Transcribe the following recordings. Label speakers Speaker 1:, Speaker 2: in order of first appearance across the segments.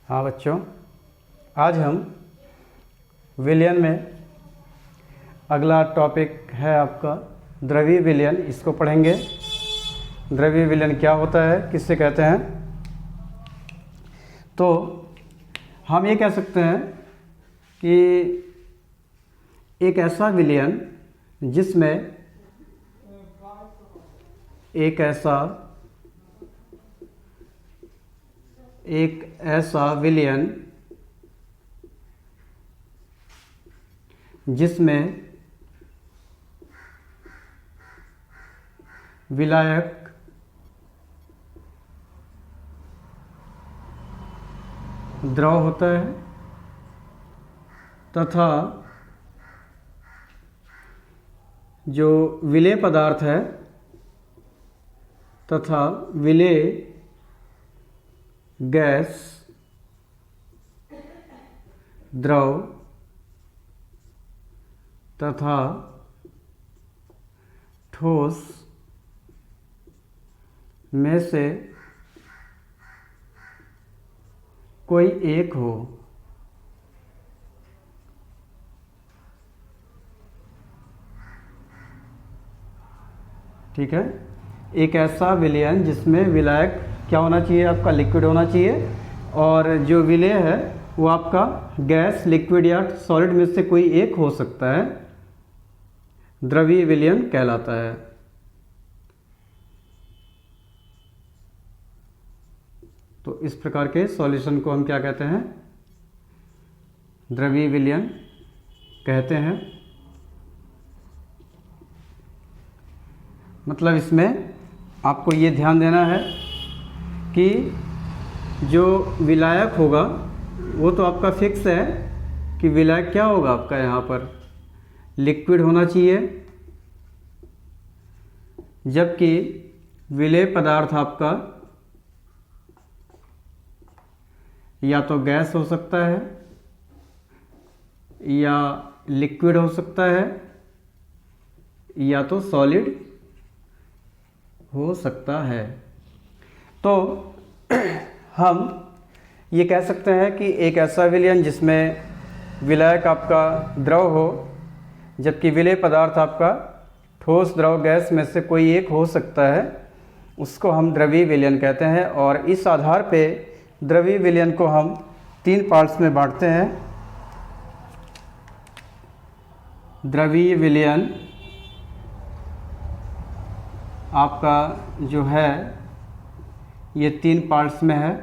Speaker 1: हाँ बच्चों, आज हम विलयन में अगला टॉपिक है आपका द्रवीय विलयन। इसको पढ़ेंगे। द्रवीय विलयन क्या होता है, किससे कहते हैं। तो हम ये कह सकते हैं कि एक ऐसा विलयन जिसमें एक ऐसा विलयन जिसमें विलायक द्रव होता है तथा जो विलेय पदार्थ है तथा विलेय गैस द्रव तथा ठोस में से कोई एक हो। ठीक है, एक ऐसा विलयन जिसमें विलायक क्या होना चाहिए, आपका लिक्विड होना चाहिए, और जो विलेय है वो आपका गैस, लिक्विड या सॉलिड में से कोई एक हो सकता है, द्रवीय विलयन कहलाता है। तो इस प्रकार के सॉल्यूशन को हम क्या कहते हैं, द्रवीय विलयन कहते हैं। मतलब इसमें आपको ये ध्यान देना है कि जो विलायक होगा वो तो आपका फिक्स है कि विलायक क्या होगा, आपका यहाँ पर लिक्विड होना चाहिए, जबकि विलेय पदार्थ आपका या तो गैस हो सकता है या लिक्विड हो सकता है या तो सॉलिड हो सकता है। तो हम ये कह सकते हैं कि एक ऐसा विलयन जिसमें विलायक आपका द्रव हो, जबकि विलेय पदार्थ आपका ठोस, द्रव, गैस में से कोई एक हो सकता है, उसको हम द्रवीय विलयन कहते हैं। और इस आधार पे द्रवीय विलयन को हम 3 पार्ट्स में बांटते हैं। द्रवीय विलयन आपका जो है ये 3 पार्ट्स में है।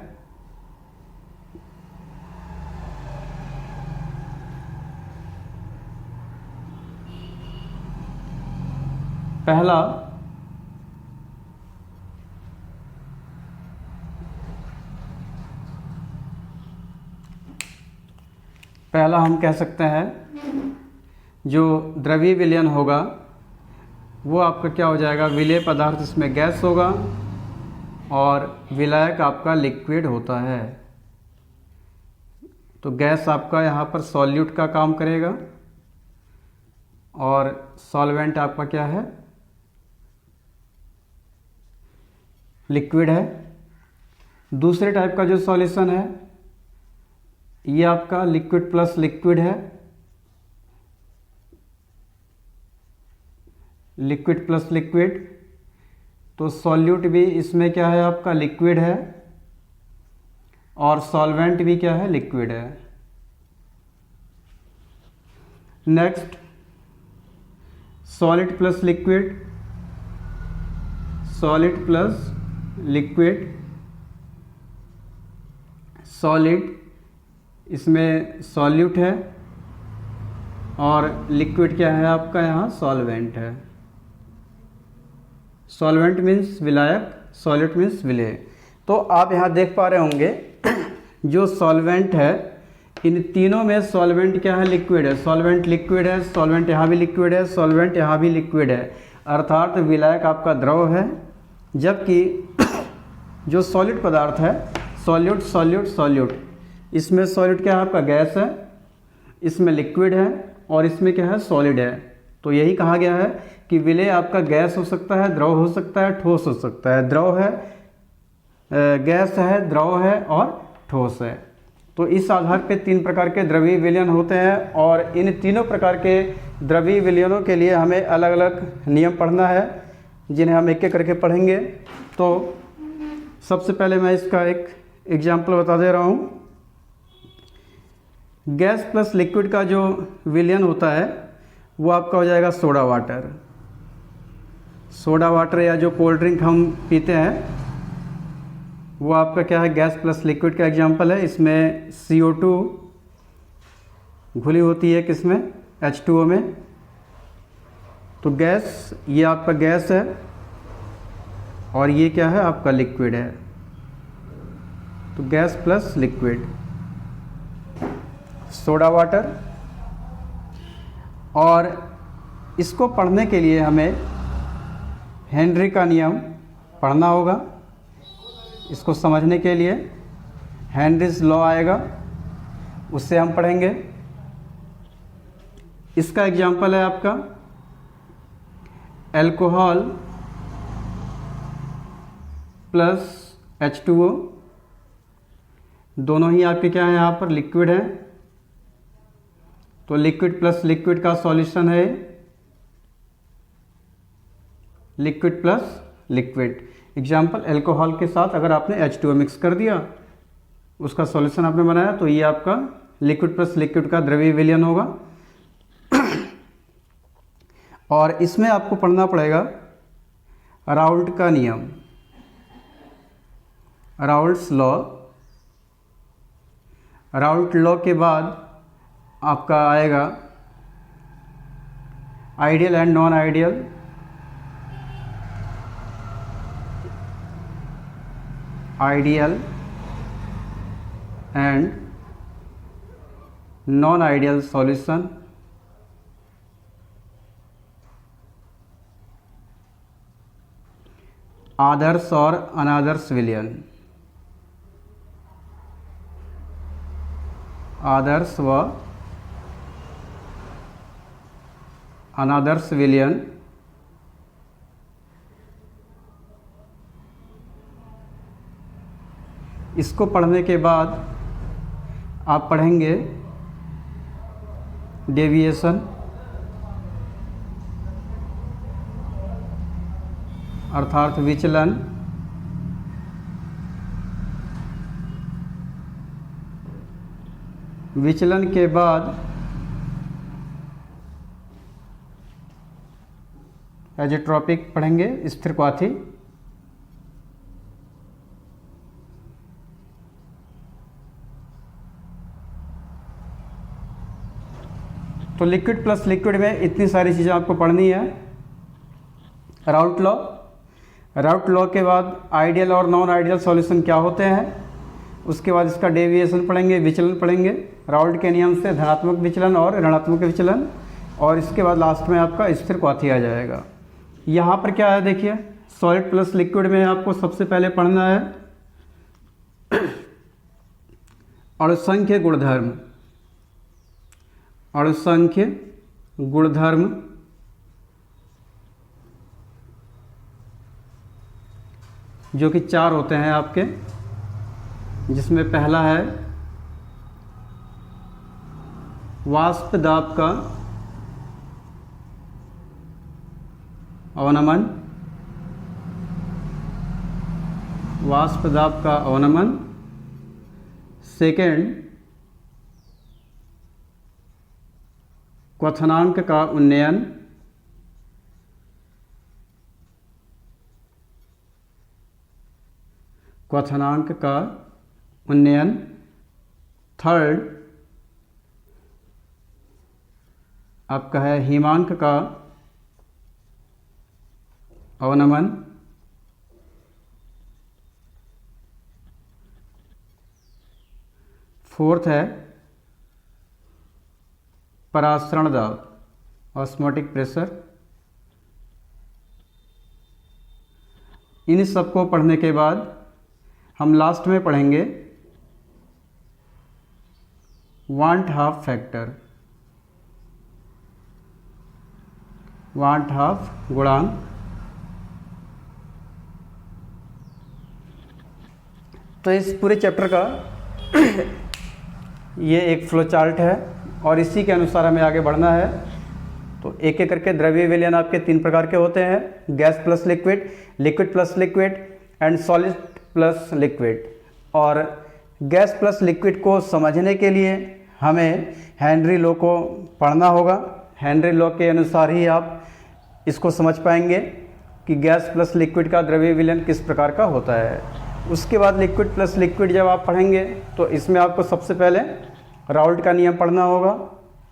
Speaker 1: पहला हम कह सकते हैं जो द्रवीय विलयन होगा वो आपका क्या हो जाएगा, विलेय पदार्थ इसमें गैस होगा और विलायक आपका लिक्विड होता है। तो गैस आपका यहाँ पर सॉल्यूट का काम करेगा और सॉल्वेंट आपका क्या है, लिक्विड है। दूसरे टाइप का जो सॉल्यूशन है ये आपका लिक्विड प्लस लिक्विड है, लिक्विड प्लस लिक्विड। तो सॉल्यूट भी इसमें क्या है, आपका लिक्विड है और सॉल्वेंट भी क्या है, लिक्विड है। Next, solid plus liquid, solid plus liquid. Solid इसमें सॉल्यूट है और लिक्विड क्या है आपका, यहाँ सॉल्वेंट है। सॉल्वेंट मीन्स विलायक, सॉल्यूट मीन्स विलेय। तो आप यहाँ देख पा रहे होंगे जो सॉल्वेंट है, इन तीनों में सॉल्वेंट क्या है, लिक्विड है। सॉल्वेंट लिक्विड है, सॉल्वेंट यहाँ भी लिक्विड है, सॉल्वेंट यहाँ भी लिक्विड है, अर्थात विलायक आपका द्रव है। जबकि जो सॉलिड पदार्थ है, सॉल्यूट सॉल्यूट सॉल्यूट, इसमें सॉलिड क्या है आपका, गैस है, इसमें लिक्विड है और इसमें क्या है, सॉलिड है। तो यही कहा गया है कि विलेय आपका गैस हो सकता है, द्रव हो सकता है, ठोस हो सकता है। द्रव है, गैस है, द्रव है और ठोस है। तो इस आधार पे 3 प्रकार के द्रवीय विलयन होते हैं और इन तीनों प्रकार के द्रवीय विलयनों के लिए हमें अलग अलग नियम पढ़ना है, जिन्हें हम एक एक करके पढ़ेंगे। तो सबसे पहले मैं इसका एक एग्जाम्पल बता दे रहा हूँ। गैस प्लस लिक्विड का जो विलयन होता है वो आपका हो जाएगा सोडा वाटर। सोडा वाटर या जो कोल्ड ड्रिंक हम पीते हैं वो आपका क्या है, गैस प्लस लिक्विड का एग्जांपल है। इसमें CO2 घुली होती है किसमें, H2O में। तो गैस, ये आपका गैस है और ये क्या है, आपका लिक्विड है। तो gas plus liquid, soda water. और इसको पढ़ने के लिए हमें हेनरी का नियम पढ़ना होगा। इसको समझने के लिए हेनरीज लॉ आएगा, उससे हम पढ़ेंगे। इसका एग्जाम्पल है आपका अल्कोहल प्लस H2O, दोनों ही आपके क्या है, यहाँ पर लिक्विड है। तो लिक्विड प्लस लिक्विड का सॉल्यूशन है liquid plus liquid. Example, alcohol के साथ अगर आपने H2O मिक्स कर दिया, उसका सॉल्यूशन आपने बनाया, तो ये आपका लिक्विड प्लस लिक्विड का द्रवीय विलयन होगा। और इसमें आपको पढ़ना पड़ेगा राउल्ट का नियम, राउल्ट्स लॉ। राउल्ट लॉ के बाद आपका आएगा ideal and non ideal. Ideal and non ideal solution. आदर्श और अनादर्श विलयन। आदर्श व अनादर्श विलयन। इसको पढ़ने के बाद आप पढ़ेंगे डेविएशन, अर्थात विचलन। विचलन के बाद एजेट्रोपिक पढ़ेंगे, स्थिरक्वाथी। तो लिक्विड प्लस लिक्विड में इतनी सारी चीज़ें आपको पढ़नी है। राउल्ट लॉ, राउल्ट लॉ के बाद आइडियल और नॉन आइडियल सॉल्यूशन क्या होते हैं, उसके बाद इसका डेविएशन पढ़ेंगे, विचलन पढ़ेंगे राउल्ट के नियम से, धनात्मक विचलन और ऋणात्मक विचलन। और इसके बाद लास्ट में आपका स्थिरक्वाथी आ जाएगा। यहाँ पर क्या है देखिए, सॉलिड प्लस लिक्विड में आपको सबसे पहले पढ़ना है अणुसंख्य गुणधर्म। अणुसंख्य गुणधर्म, जो कि 4 होते हैं आपके, जिसमें पहला है वाष्प दाब का अवनमन। वाष्प दाब का अवनमन। सेकेंड, क्वथनांक का उन्नयन। क्वथनांक का उन्नयन। थर्ड आपका है हिमांक का अवनमन। फोर्थ है परासरण दाब, ऑस्मोटिक प्रेशर। इन सबको पढ़ने के बाद हम लास्ट में पढ़ेंगे want half factor, want half गुणांक। तो इस पूरे चैप्टर का ये एक फ्लो चार्ट है और इसी के अनुसार हमें आगे बढ़ना है। तो एक एक करके द्रव्य विलयन आपके 3 प्रकार के होते हैं, gas plus liquid, liquid plus liquid and solid plus liquid. और गैस प्लस लिक्विड को समझने के लिए हमें हेनरी लॉ को पढ़ना होगा। हेनरी लॉ के अनुसार ही आप इसको समझ पाएंगे कि गैस प्लस लिक्विड का द्रव्य विलयन किस प्रकार का होता है। उसके बाद लिक्विड प्लस लिक्विड जब आप पढ़ेंगे तो इसमें आपको सबसे पहले राउल्ट का नियम पढ़ना होगा।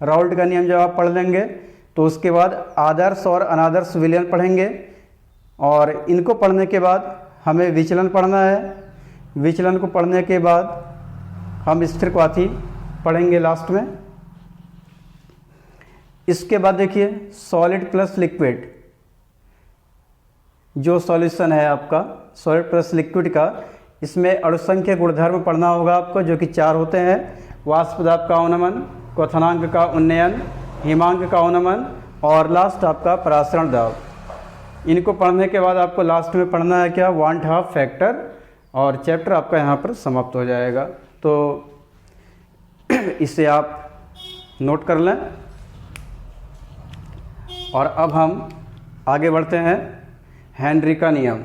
Speaker 1: राउल्ट का नियम जब आप पढ़ लेंगे तो उसके बाद आदर्श और अनादर्श विलयन पढ़ेंगे और इनको पढ़ने के बाद हमें विचलन पढ़ना है। विचलन को पढ़ने के बाद हम स्थिरघाती पढ़ेंगे लास्ट में। इसके बाद देखिए सॉलिड प्लस लिक्विड, जो सॉल्यूशन है आपका सॉलिड प्लस लिक्विड का, इसमें अणुसंख्य गुणधर्म पढ़ना होगा आपको, जो कि 4 होते हैं। वाष्प दाब का अवनमन, क्वथनांक का उन्नयन, हिमांक का अवनमन और लास्ट आपका परासरण दाब। इनको पढ़ने के बाद आपको लास्ट में पढ़ना है क्या, वांट हाफ फैक्टर, और चैप्टर आपका यहाँ पर समाप्त हो जाएगा। तो इसे आप नोट कर लें। और अब हम आगे बढ़ते हैं हेनरी का नियम।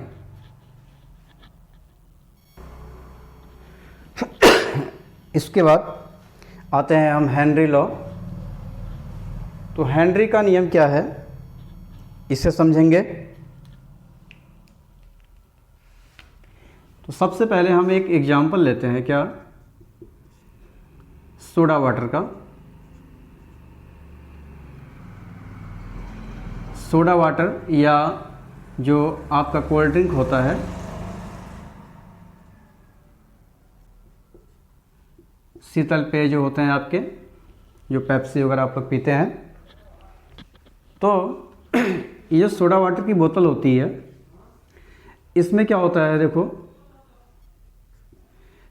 Speaker 1: इसके बाद आते हैं हम हेनरी लॉ। तो हेनरी का नियम क्या है इसे समझेंगे। तो सबसे पहले हम एक एग्जाम्पल लेते हैं क्या, सोडा वाटर का। सोडा वाटर या जो आपका कोल्ड ड्रिंक होता है, शीतल पेय जो होते हैं आपके, जो पेप्सी वगैरह आप लोग पीते हैं, तो ये सोडा वाटर की बोतल होती है। इसमें क्या होता है देखो,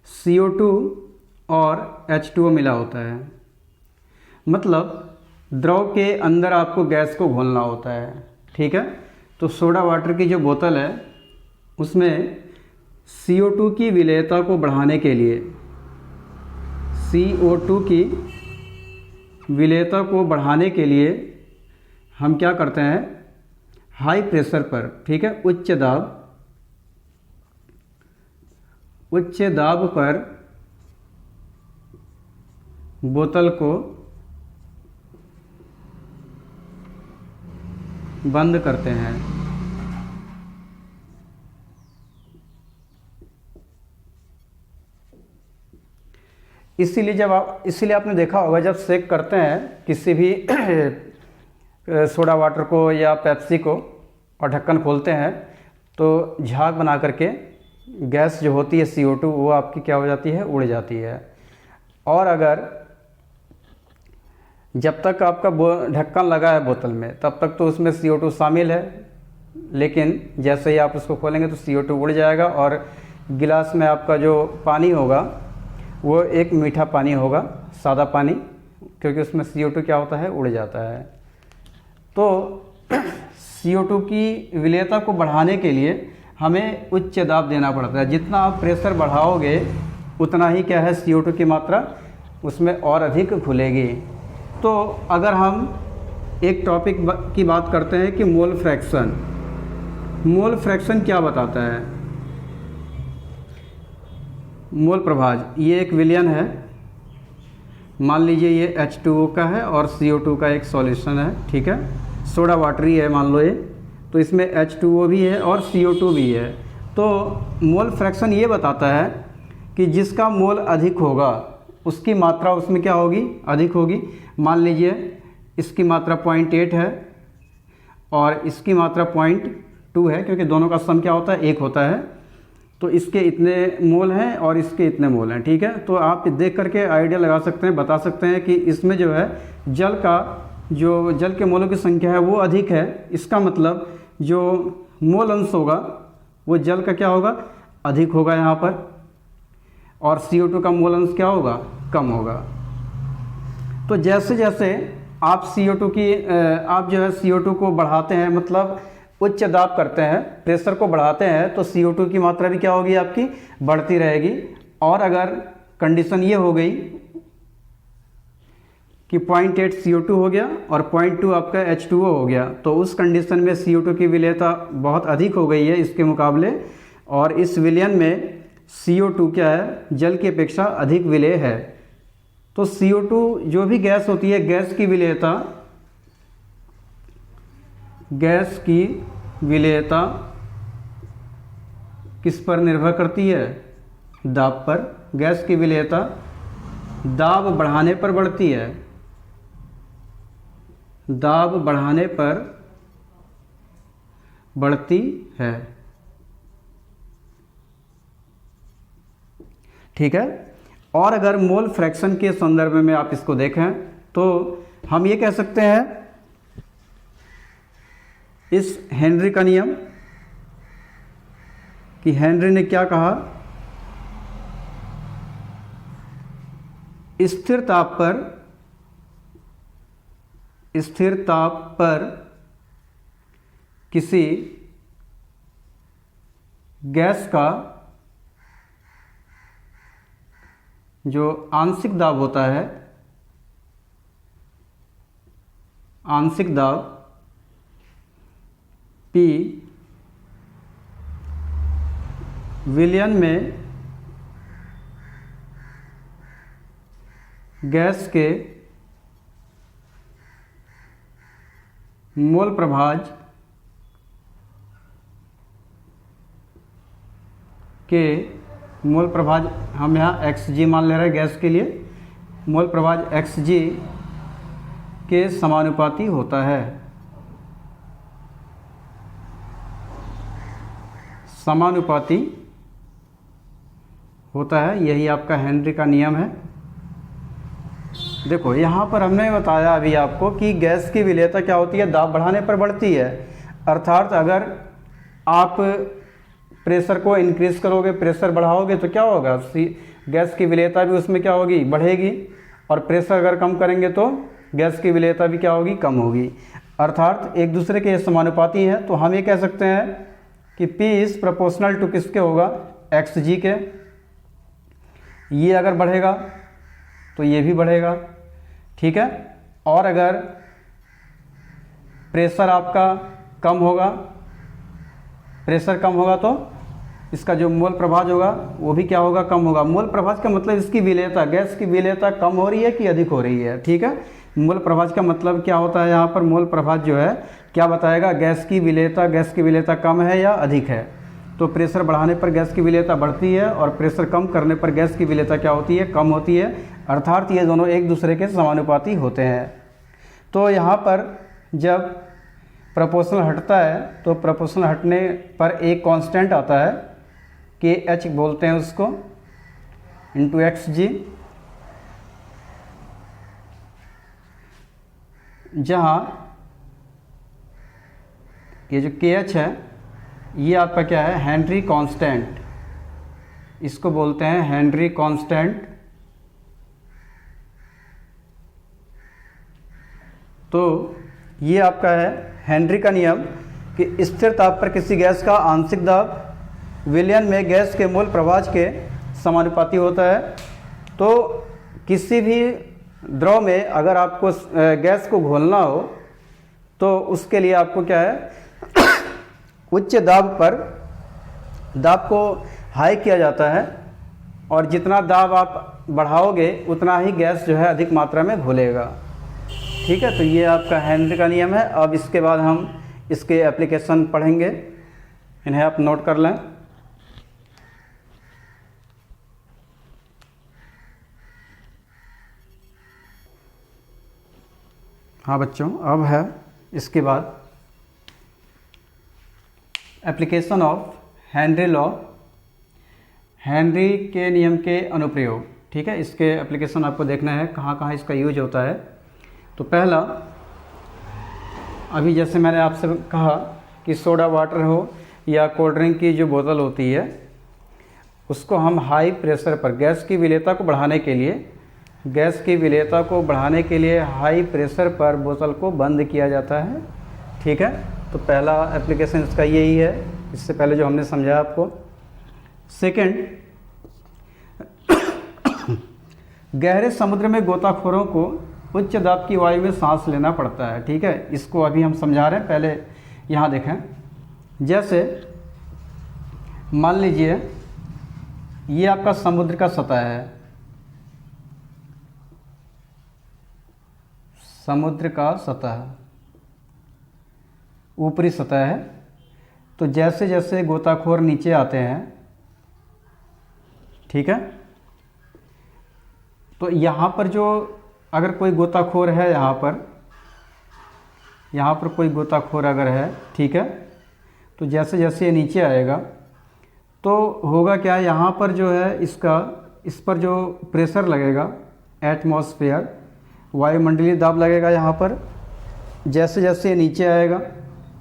Speaker 1: CO2 और H2O मिला होता है। मतलब द्रव के अंदर आपको गैस को घोलना होता है, ठीक है। तो सोडा वाटर की जो बोतल है उसमें CO2 की विलेयता को बढ़ाने के लिए, CO2 की विलेयता को बढ़ाने के लिए हम क्या करते हैं, हाई प्रेशर पर, ठीक है, उच्च दाब पर बोतल को बंद करते हैं। इसीलिए आपने देखा होगा जब शेक करते हैं किसी भी सोडा वाटर को या पेप्सी को और ढक्कन खोलते हैं तो झाग बना करके गैस जो होती है CO2 वो आपकी क्या हो जाती है, उड़ जाती है। और अगर जब तक आपका ढक्कन लगा है बोतल में तब तक तो उसमें CO2 शामिल है, लेकिन जैसे ही आप उसको खोलेंगे तो CO2 उड़ जाएगा और गिलास में आपका जो पानी होगा वो एक मीठा पानी होगा, सादा पानी, क्योंकि उसमें CO2 क्या होता है, उड़ जाता है। तो CO2 की विलेयता को बढ़ाने के लिए हमें उच्च दाब देना पड़ता है। जितना आप प्रेशर बढ़ाओगे उतना ही क्या है, CO2 की मात्रा उसमें और अधिक घुलेगी। तो अगर हम एक टॉपिक की बात करते हैं कि मोल फ्रैक्शन, मोल फ्रैक्शन क्या बताता है, मोल प्रभाज, ये एक विलयन है। मान लीजिए ये H2O का है और CO2 का एक सॉल्यूशन है, ठीक है, सोडा वाटर ही है मान लो ये, तो इसमें H2O भी है और CO2 भी है। तो मोल फ्रैक्शन ये बताता है कि जिसका मोल अधिक होगा उसकी मात्रा उसमें क्या होगी, अधिक होगी। मान लीजिए इसकी मात्रा 0.8 है और इसकी मात्रा 0.2 है, क्योंकि दोनों का सम क्या होता है, 1 होता है। तो इसके इतने मोल हैं और इसके इतने मोल हैं, ठीक है। तो आप देख करके आइडिया लगा सकते हैं, बता सकते हैं कि इसमें जो है जल के मोलों की संख्या है वो अधिक है। इसका मतलब जो मोल अंश होगा वो जल का क्या होगा, अधिक होगा यहाँ पर, और CO2 का मोल अंश क्या होगा, कम होगा। तो जैसे जैसे आप जो है CO2 को बढ़ाते हैं, मतलब उच्च दाब करते हैं, प्रेशर को बढ़ाते हैं, तो CO2 की मात्रा भी क्या होगी, आपकी बढ़ती रहेगी। और अगर कंडीशन ये हो गई कि 0.8 CO2 हो गया और 0.2 आपका H2O हो गया, तो उस कंडीशन में CO2 की विलेयता बहुत अधिक हो गई है इसके मुकाबले, और इस विलयन में CO2 क्या है, जल की अपेक्षा अधिक विलेय है। तो CO2 जो भी गैस होती है, गैस की विलेयता किस पर निर्भर करती है, दाब पर। गैस की विलेयता दाब बढ़ाने पर बढ़ती है, दाब बढ़ाने पर बढ़ती है। ठीक है। और अगर मोल फ्रैक्शन के संदर्भ में आप इसको देखें तो हम ये कह सकते हैं, इस हेनरी का नियम, कि हेनरी ने क्या कहा, स्थिर ताप पर किसी गैस का जो आंशिक दाब होता है, आंशिक दाब P विलयन में गैस के मोल प्रभाज हम यहाँ xg मान ले रहे हैं गैस के लिए, मोल प्रभाज xg के समानुपाती होता है, समानुपाती होता है। यही आपका हेनरी का नियम है। देखो यहाँ पर हमने बताया अभी आपको कि गैस की विलेयता क्या होती है, दाब बढ़ाने पर बढ़ती है। अर्थात अगर आप प्रेशर को इंक्रीज करोगे, प्रेशर बढ़ाओगे तो क्या होगा, गैस की विलेयता भी उसमें क्या होगी, बढ़ेगी। और प्रेशर अगर कम करेंगे तो गैस की विलेयता भी क्या होगी, कम होगी। अर्थात एक दूसरे के समानुपाती हैं। तो हम ये कह सकते हैं कि P इज प्रोपोर्शनल टू किसके होगा, xg के। ये अगर बढ़ेगा तो ये भी बढ़ेगा। ठीक है। और अगर प्रेशर आपका कम होगा, प्रेशर कम होगा तो इसका जो मोल प्रभाज होगा वो भी क्या होगा, कम होगा। मोल प्रभाज का मतलब इसकी विलेयता, गैस की विलेयता कम हो रही है कि अधिक हो रही है। ठीक है। मोल प्रभाज का मतलब क्या होता है, यहाँ पर मोल प्रभाज जो है क्या बताएगा, गैस की विलेयता कम है या अधिक है। तो प्रेशर बढ़ाने पर गैस की विलेयता बढ़ती है और प्रेशर कम करने पर गैस की विलेयता क्या होती है, कम होती है। अर्थात ये दोनों एक दूसरे के समानुपाती होते हैं। तो यहाँ पर जब प्रोपोर्शनल हटता है तो प्रोपोर्शनल हटने पर एक कांस्टेंट आता है, KH बोलते हैं उसको, इंटू xg, जहाँ ये जो KH है ये आपका क्या है, हेनरी कांस्टेंट, इसको बोलते हैं हेनरी कांस्टेंट। तो ये आपका है हेनरी का नियम कि स्थिर ताप पर किसी गैस का आंशिक दाब विलयन में गैस के मोल प्रभाज के समानुपाती होता है। तो किसी भी द्रव में अगर आपको गैस को घोलना हो तो उसके लिए आपको क्या है, उच्च दाब पर दाब को हाई किया जाता है, और जितना दाब आप बढ़ाओगे उतना ही गैस जो है अधिक मात्रा में घुलेगा। ठीक है। तो ये आपका हेनरी का नियम है। अब इसके बाद हम इसके एप्लीकेशन पढ़ेंगे, इन्हें आप नोट कर लें। हाँ बच्चों, अब है इसके बाद application of Henry law, Henry के नियम के अनुप्रयोग। ठीक है। इसके एप्लीकेशन आपको देखना है कहाँ कहाँ इसका यूज होता है। तो पहला, अभी जैसे मैंने आपसे कहा कि सोडा वाटर हो या कोल्ड ड्रिंक की जो बोतल होती है उसको हम हाई प्रेशर पर गैस की विलेयता को बढ़ाने के लिए हाई प्रेशर पर बोतल को बंद किया जाता है। ठीक है। तो पहला एप्लीकेशन इसका यही है, इससे पहले जो हमने समझाया आपको। सेकंड, गहरे समुद्र में गोताखोरों को उच्च दाब की वायु में सांस लेना पड़ता है। ठीक है, इसको अभी हम समझा रहे हैं। पहले यहाँ देखें, जैसे मान लीजिए ये आपका समुद्र का सतह है, समुद्र का सतह ऊपरी सतह है। तो जैसे जैसे गोताखोर नीचे आते हैं, ठीक है, तो यहाँ पर जो अगर कोई गोताखोर है, यहाँ पर कोई गोताखोर अगर है, ठीक है, तो जैसे जैसे ये नीचे आएगा तो होगा क्या, यहाँ पर जो है इस पर जो प्रेशर लगेगा, एटमॉस्फेयर वायुमंडलीय दाब लगेगा यहाँ पर। जैसे जैसे ये नीचे आएगा,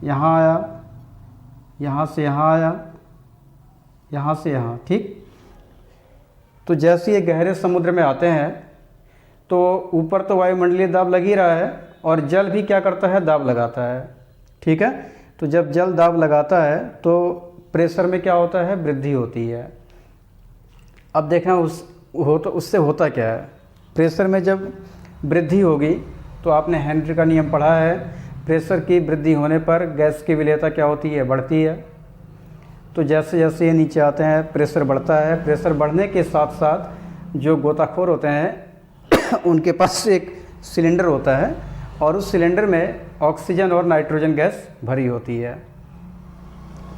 Speaker 1: यहाँ आया, यहाँ से यहाँ आया, यहाँ से यहाँ, ठीक। तो जैसे ये गहरे समुद्र में आते हैं तो ऊपर तो वायुमंडलीय दाब लग ही रहा है और जल भी क्या करता है, दाब लगाता है। ठीक है, तो जब जल दाब लगाता है तो प्रेशर में क्या होता है, वृद्धि होती है। अब देखें उससे होता क्या है, प्रेशर में जब वृद्धि होगी तो आपने हेनरी का नियम पढ़ा है, प्रेशर की वृद्धि होने पर गैस की विलेयता क्या होती है, बढ़ती है। तो जैसे जैसे ये नीचे आते हैं प्रेशर बढ़ता है। प्रेशर बढ़ने के साथ साथ जो गोताखोर होते हैं उनके पास एक सिलेंडर होता है और उस सिलेंडर में ऑक्सीजन और नाइट्रोजन गैस भरी होती है।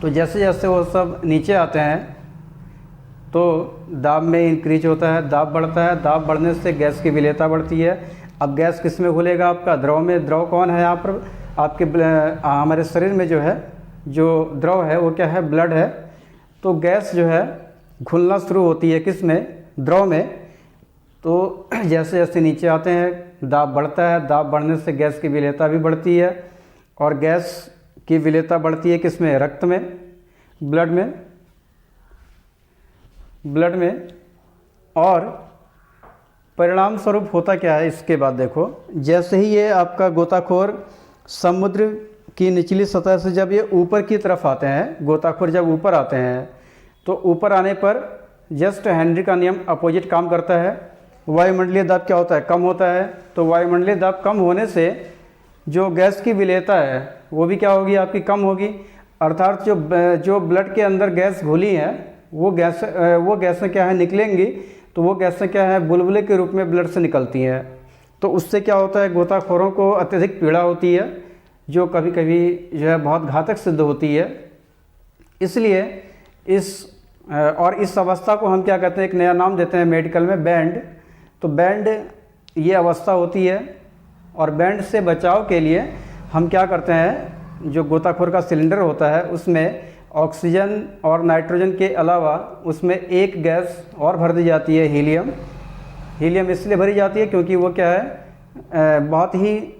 Speaker 1: तो जैसे जैसे वो सब नीचे आते हैं तो दाब में इंक्रीज होता है, दाब बढ़ता है, दाब बढ़ने से गैस की विलेयता बढ़ती है। अब गैस किस में घुलेगा, आपका द्रव में। द्रव कौन है यहाँ पर, आपके हमारे शरीर में जो है, जो द्रव है वो क्या है, ब्लड है। तो गैस जो है घुलना शुरू होती है किस में, द्रव में। तो जैसे जैसे नीचे आते हैं दाब बढ़ता है, दाब बढ़ने से गैस की विलेयता भी बढ़ती है और गैस की विलेयता बढ़ती है किस में, रक्त में, ब्लड में। और परिणाम स्वरूप होता क्या है, इसके बाद देखो, जैसे ही ये आपका गोताखोर समुद्र की निचली सतह से जब ये ऊपर की तरफ आते हैं, गोताखोर जब ऊपर आते हैं तो ऊपर आने पर जस्ट हेनरी का नियम अपोजिट काम करता है। वायुमंडलीय दाब क्या होता है, कम होता है। तो वायुमंडलीय दाब कम होने से जो गैस की विलेयता है वो भी क्या होगी, आपकी कम होगी। अर्थात जो ब्लड के अंदर गैस घुली है वो गैसें क्या है, निकलेंगी। तो वो गैसें क्या है, बुलबुले के रूप में ब्लड से निकलती हैं। तो उससे क्या होता है, गोताखोरों को अत्यधिक पीड़ा होती है, जो कभी कभी जो है बहुत घातक सिद्ध होती है। इसलिए इस अवस्था को हम क्या कहते हैं, एक नया नाम देते हैं मेडिकल में, बैंड। तो बैंड ये अवस्था होती है और बैंड से बचाव के लिए हम क्या करते हैं, जो गोताखोर का सिलेंडर होता है उसमें ऑक्सीजन और नाइट्रोजन के अलावा उसमें एक गैस और भर दी जाती है, हीलियम। हीलियम इसलिए भरी जाती है क्योंकि वो क्या है, बहुत ही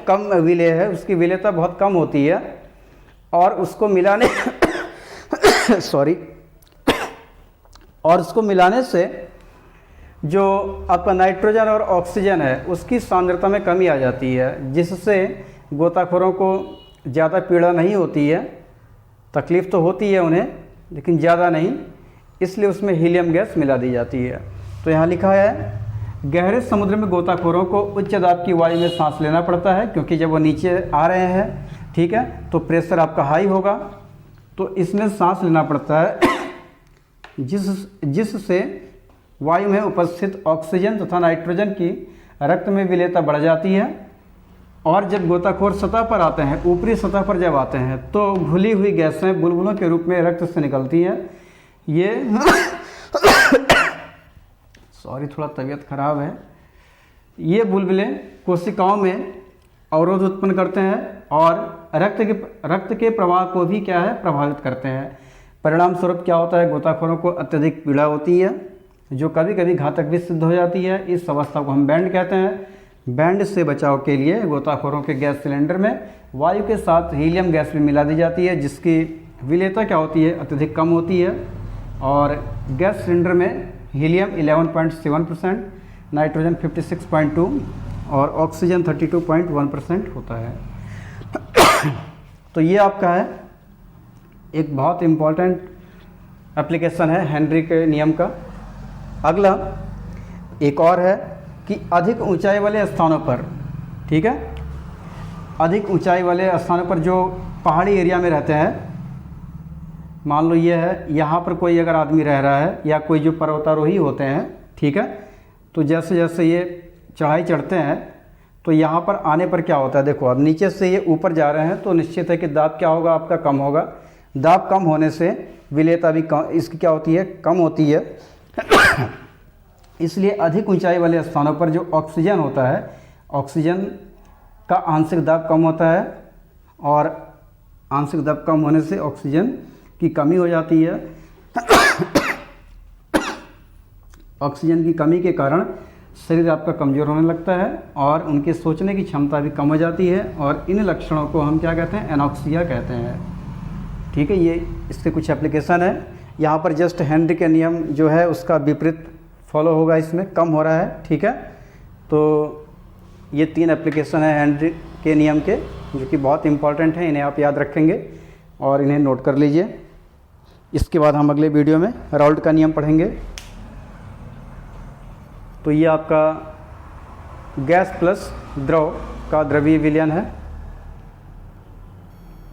Speaker 1: कम विलेय है, उसकी विलेयता बहुत कम होती है और उसको मिलाने और उसको मिलाने से जो आपका नाइट्रोजन और ऑक्सीजन है उसकी सांद्रता में कमी आ जाती है, जिससे गोताखोरों को ज़्यादा पीड़ा नहीं होती है। तकलीफ़ तो होती है उन्हें लेकिन ज़्यादा नहीं, इसलिए उसमें हीलियम गैस मिला दी जाती है। तो यहाँ लिखा है, गहरे समुद्र में गोताखोरों को उच्च दाब की वायु में सांस लेना पड़ता है क्योंकि जब वो नीचे आ रहे हैं, ठीक है, तो प्रेशर आपका हाई होगा, तो इसमें सांस लेना पड़ता है जिससे वायु में उपस्थित ऑक्सीजन तथा नाइट्रोजन की रक्त में विलेयता बढ़ जाती है। और जब गोताखोर सतह पर आते हैं, ऊपरी सतह पर जब आते हैं तो घुली हुई गैसें बुलबुलों के रूप में रक्त से निकलती हैं। ये सॉरी थोड़ा तबीयत खराब है। ये बुलबुले कोशिकाओं में अवरोध उत्पन्न करते हैं और रक्त के प्रवाह को भी क्या है, प्रभावित करते हैं। परिणाम स्वरूप क्या होता है, गोताखोरों को अत्यधिक पीड़ा होती है, जो कभी कभी घातक भी सिद्ध हो जाती है। इस अवस्था को हम बैंड कहते हैं। बैंड से बचाव के लिए गोताखोरों के गैस सिलेंडर में वायु के साथ हीलियम गैस भी मिला दी जाती है, जिसकी विलेयता क्या होती है, अत्यधिक कम होती है। और गैस सिलेंडर में हीलियम 11.7%, नाइट्रोजन 56.2 और ऑक्सीजन 32.1% होता है। तो ये आपका है एक बहुत इम्पॉर्टेंट एप्लीकेशन है हेनरी के नियम का। अगला एक और है कि अधिक ऊंचाई वाले स्थानों पर, ठीक है, अधिक ऊंचाई वाले स्थानों पर जो पहाड़ी एरिया में रहते हैं, मान लो ये है, यहाँ पर कोई अगर आदमी रह रहा है या कोई जो पर्वतारोही होते हैं, ठीक है, तो जैसे जैसे ये चढ़ाई चढ़ते हैं तो यहाँ पर आने पर क्या होता है, देखो अब नीचे से ये ऊपर जा रहे हैं तो निश्चित है कि दाब क्या होगा, आपका कम होगा। दाब कम होने से विलेयता भी कम, इसकी क्या होती है, कम होती है। इसलिए अधिक ऊंचाई वाले स्थानों पर जो ऑक्सीजन होता है, ऑक्सीजन का आंशिक दाब कम होता है और आंशिक दाब कम होने से ऑक्सीजन की कमी हो जाती है। ऑक्सीजन की कमी के कारण शरीर आपका कमज़ोर होने लगता है और उनके सोचने की क्षमता भी कम हो जाती है और इन लक्षणों को हम क्या कहते हैं, एनॉक्सिया कहते हैं। ठीक है, ये इसके कुछ एप्लीकेशन है। यहाँ पर जस्ट हेनरी के नियम जो है उसका विपरीत फॉलो होगा, इसमें कम हो रहा है। ठीक है, तो ये 3 एप्लीकेशन है हेनरी के नियम के जो कि बहुत इंपॉर्टेंट हैं, इन्हें आप याद रखेंगे और इन्हें नोट कर लीजिए। इसके बाद हम अगले वीडियो में राउल्ट का नियम पढ़ेंगे। तो ये आपका गैस प्लस द्रव का द्रव्यीय विलयन है।